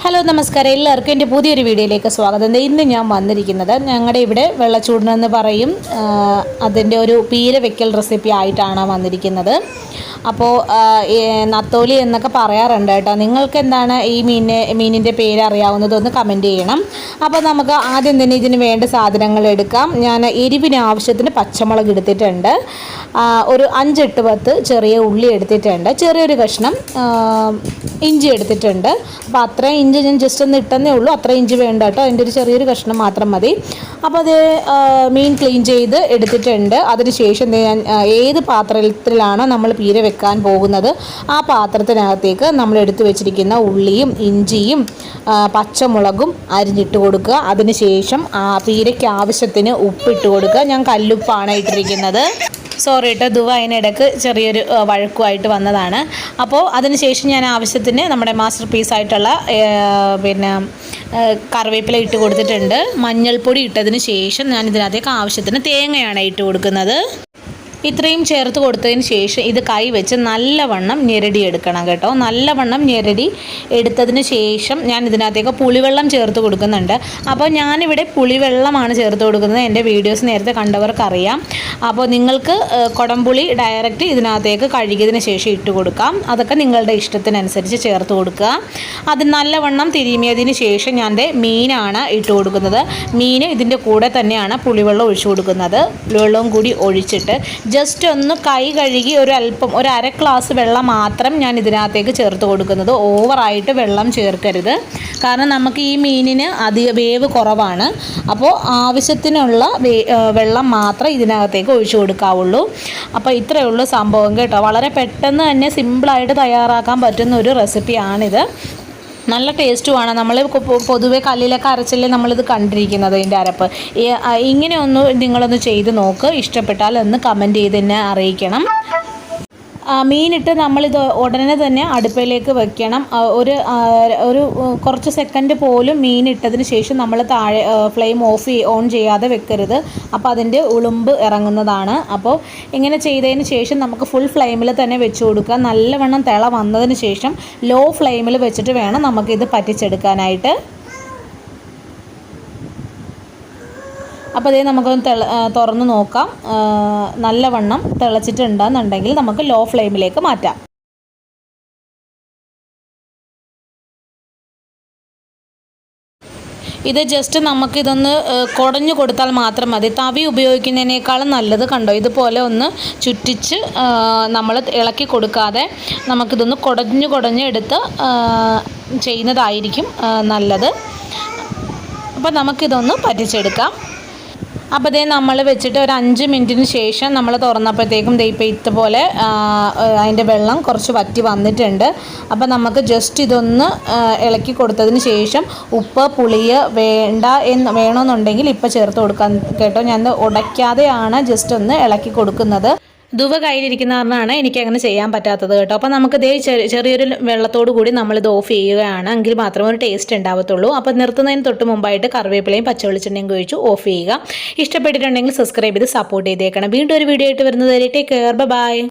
Hello നമസ്കാരം, എല്ലാവർക്കും എൻ്റെ പുതിയൊരു വീഡിയോയിലേക്ക് സ്വാഗതം. ഇന്ന് ഞാൻ വന്നിരിക്കുന്നത് ഞങ്ങളുടെ ഇവിടെ വെള്ളച്ചൂടനെന്ന് പറയും, അതിൻ്റെ ഒരു പീര വെക്കൽ റെസിപ്പി ആയിട്ടാണ് വന്നിരിക്കുന്നത്. അപ്പോൾ നത്തോലി എന്നൊക്കെ പറയാറുണ്ട് കേട്ടോ. നിങ്ങൾക്ക് എന്താണ് ഈ മീനിൻ്റെ പേര് അറിയാവുന്നതൊന്ന് കമൻറ്റ് ചെയ്യണം. അപ്പോൾ നമുക്ക് ആദ്യം തന്നെ ഇതിന് വേണ്ട സാധനങ്ങൾ എടുക്കാം. ഞാൻ എരിവിന് ആവശ്യത്തിന് പച്ചമുളക് എടുത്തിട്ടുണ്ട്, ഒരു 5-10 ചെറിയ ഉള്ളി എടുത്തിട്ടുണ്ട്, ചെറിയൊരു കഷ്ണം ഇഞ്ചി എടുത്തിട്ടുണ്ട്. അപ്പോൾ അത്രയും ഇഞ്ചി ഞാൻ ജസ്റ്റ് ഒന്ന് ഇട്ടെന്നേ ഉള്ളൂ, അത്രയും ഇഞ്ചി വേണ്ട കേട്ടോ, അതിൻ്റെ ഒരു ചെറിയൊരു കഷ്ണം മാത്രം മതി. അപ്പോൾ അത് മീൻ ക്ലീൻ ചെയ്ത് എടുത്തിട്ടുണ്ട്. അതിനുശേഷം ഞാൻ ഏത് പാത്രത്തിലാണോ നമ്മൾ പീര വെക്കാൻ പോകുന്നത് ആ പാത്രത്തിനകത്തേക്ക് നമ്മൾ എടുത്തു വെച്ചിരിക്കുന്ന ഉള്ളിയും ഇഞ്ചിയും പച്ചമുളകും അരിഞ്ഞിട്ട് കൊടുക്കുക. അതിനുശേഷം ആ പീരയ്ക്ക് ആവശ്യത്തിന് ഉപ്പിട്ട് കൊടുക്കുക. ഞാൻ കല്ലുപ്പാണ് ഇട്ടിരിക്കുന്നത്. സോറി കേട്ടോ, ദുവ അതിനിടയ്ക്ക് ചെറിയൊരു വഴക്കുമായിട്ട് വന്നതാണ്. അപ്പോൾ അതിനുശേഷം ഞാൻ ആവശ്യത്തിന് നമ്മുടെ മാസ്റ്റർ പീസായിട്ടുള്ള കറിവേപ്പില ഇട്ട് കൊടുത്തിട്ടുണ്ട്. മഞ്ഞൾപ്പൊടി ഇട്ടതിന് ശേഷം ഞാൻ ഇതിനകത്തേക്ക് ആവശ്യത്തിന് തേങ്ങയാണ് ഇട്ട് കൊടുക്കുന്നത്. ഇത്രയും ചേർത്ത് കൊടുത്തതിന് ശേഷം ഇത് കൈ വെച്ച് നല്ലവണ്ണം ഞെരടി എടുക്കണം കേട്ടോ. നല്ലവണ്ണം ഞെരടി എടുത്തതിന് ശേഷം ഞാൻ ഇതിനകത്തേക്ക് പുളിവെള്ളം ചേർത്ത് കൊടുക്കുന്നുണ്ട്. അപ്പോൾ ഞാനിവിടെ പുളിവെള്ളമാണ് ചേർത്ത് കൊടുക്കുന്നത്. എൻ്റെ വീഡിയോസ് നേരത്തെ കണ്ടവർക്കറിയാം. അപ്പോൾ നിങ്ങൾക്ക് കുടംപുളി ഡയറക്റ്റ് ഇതിനകത്തേക്ക് കഴുകിയതിന് ശേഷം ഇട്ട് കൊടുക്കാം. അതൊക്കെ നിങ്ങളുടെ ഇഷ്ടത്തിനനുസരിച്ച് ചേർത്ത് കൊടുക്കുക. അത് നല്ലവണ്ണം തിരുമിയതിന് ശേഷം ഞാൻ മീനാണ് ഇട്ട് കൊടുക്കുന്നത്. മീൻ ഇതിൻ്റെ കൂടെ തന്നെയാണ് പുളിവെള്ളം ഒഴിച്ചു കൊടുക്കുന്നത്. പുളിവെള്ളവും കൂടി ഒഴിച്ചിട്ട് ജസ്റ്റ് ഒന്ന് കൈ കഴുകി ഒരു അര ഗ്ലാസ് വെള്ളം മാത്രം ഞാൻ ഇതിനകത്തേക്ക് ചേർത്ത് കൊടുക്കുന്നത്. ഓവറായിട്ട് വെള്ളം ചേർക്കരുത്, കാരണം നമുക്ക് ഈ മീനിന് അധിക വേവ് കുറവാണ്. അപ്പോൾ ആവശ്യത്തിനുള്ള വെള്ളം മാത്രം ഇതിനകത്തേക്ക് ഒഴിച്ചു കൊടുക്കാവുള്ളൂ. അപ്പോൾ ഇത്രയേ ഉള്ളൂ സംഭവം കേട്ടോ. വളരെ പെട്ടെന്ന് തന്നെ സിമ്പിളായിട്ട് തയ്യാറാക്കാൻ പറ്റുന്ന ഒരു റെസിപ്പിയാണിത്. നല്ല ടേസ്റ്റുമാണ്. നമ്മൾ പൊതുവെ കല്ലിലൊക്കെ അരച്ചല്ലേ നമ്മളിത് കണ്ടിരിക്കുന്നത്, ഇതിൻ്റെ അരപ്പ്. ഇങ്ങനെ ഒന്ന് നിങ്ങളൊന്ന് ചെയ്ത് നോക്ക്. ഇഷ്ടപ്പെട്ടാൽ ഒന്ന് കമൻറ്റ് ചെയ്ത് എന്നെ അറിയിക്കണം. മീനിട്ട് നമ്മളിത് ഉടനെ തന്നെ അടുപ്പിലേക്ക് വെക്കണം. ഒരു കുറച്ച് സെക്കൻഡ് പോലും മീനിട്ടതിന് ശേഷം നമ്മൾ താഴെ ഫ്ലെയിം ഓൺ ചെയ്യാതെ വെക്കരുത്. അപ്പോൾ അതിൻ്റെ ഉളുമ്പ് ഇറങ്ങുന്നതാണ്. അപ്പോൾ ഇങ്ങനെ ചെയ്തതിന് ശേഷം നമുക്ക് ഫുൾ ഫ്ലെയിമിൽ തന്നെ വെച്ച് കൊടുക്കുക. നല്ലവണ്ണം തിള വന്നതിന് ശേഷം ലോ ഫ്ലെയിമിൽ വെച്ചിട്ട് വേണം നമുക്കിത് പറ്റിച്ചെടുക്കാനായിട്ട്. അപ്പോൾ അതേ നമുക്കൊന്ന് തുറന്ന് നോക്കാം. നല്ലവണ്ണം തിളച്ചിട്ടുണ്ടെന്നുണ്ടെങ്കിൽ നമുക്ക് ലോ ഫ്ലെയിമിലേക്ക് മാറ്റാം. ഇത് ജസ്റ്റ് നമുക്കിതൊന്ന് കുടഞ്ഞു കൊടുത്താൽ മാത്രം മതി. തവി ഉപയോഗിക്കുന്നതിനേക്കാളും നല്ലത് കണ്ടോ, ഇതുപോലെ ഒന്ന് ചുറ്റിച്ച് നമ്മൾ ഇളക്കി കൊടുക്കാതെ നമുക്കിതൊന്ന് കുടഞ്ഞ് എടുത്ത് ചെയ്യുന്നതായിരിക്കും നല്ലത്. അപ്പോൾ നമുക്കിതൊന്ന് പറ്റിച്ചെടുക്കാം. അപ്പോൾ ഇതേ നമ്മൾ വെച്ചിട്ട് ഒരു 5 മിനിറ്റിന് ശേഷം നമ്മൾ തുറന്നപ്പോഴത്തേക്കും ഇപ്പോൾ ഇതുപോലെ അതിൻ്റെ വെള്ളം കുറച്ച് വറ്റി വന്നിട്ടുണ്ട്. അപ്പോൾ നമുക്ക് ജസ്റ്റ് ഇതൊന്ന് ഇളക്കി കൊടുത്തതിന് ശേഷം ഉപ്പ് പുളിയ് വേണമെന്നുണ്ടെങ്കിൽ ഇപ്പോൾ ചേർത്ത് കൊടുക്കാൻ കേട്ടോ. ഞാൻ ഉടയ്ക്കാതെയാണ് ജസ്റ്റ് ഒന്ന് ഇളക്കി കൊടുക്കുന്നത്. ദുവ കയ്യിലിരിക്കുന്ന കാരണമാണ് എനിക്കങ്ങനെ ചെയ്യാൻ പറ്റാത്തത് കേട്ടോ. അപ്പോൾ നമുക്ക് ചെറിയൊരു വെള്ളത്തോടു കൂടി നമ്മളിത് ഓഫ് ചെയ്യുകയാണ്, എങ്കിൽ മാത്രമേ ഒരു ടേസ്റ്റ് ഉണ്ടാവത്തുള്ളൂ. അപ്പോൾ നിർത്തുന്നതിന് തൊട്ട് മുമ്പായിട്ട് കറിവേപ്പിലയും പച്ചവെളിച്ചെണ്ണയും കഴിച്ചു ഓഫ് ചെയ്യുക. ഇഷ്ടപ്പെട്ടിട്ടുണ്ടെങ്കിൽ സബ്സ്ക്രൈബ് ചെയ്ത് സപ്പോർട്ട് ചെയ്തേക്കണം. വീണ്ടും ഒരു വീഡിയോ ആയിട്ട് വരുന്നത് വരെ ടേക്ക് കെയർ, ബൈ.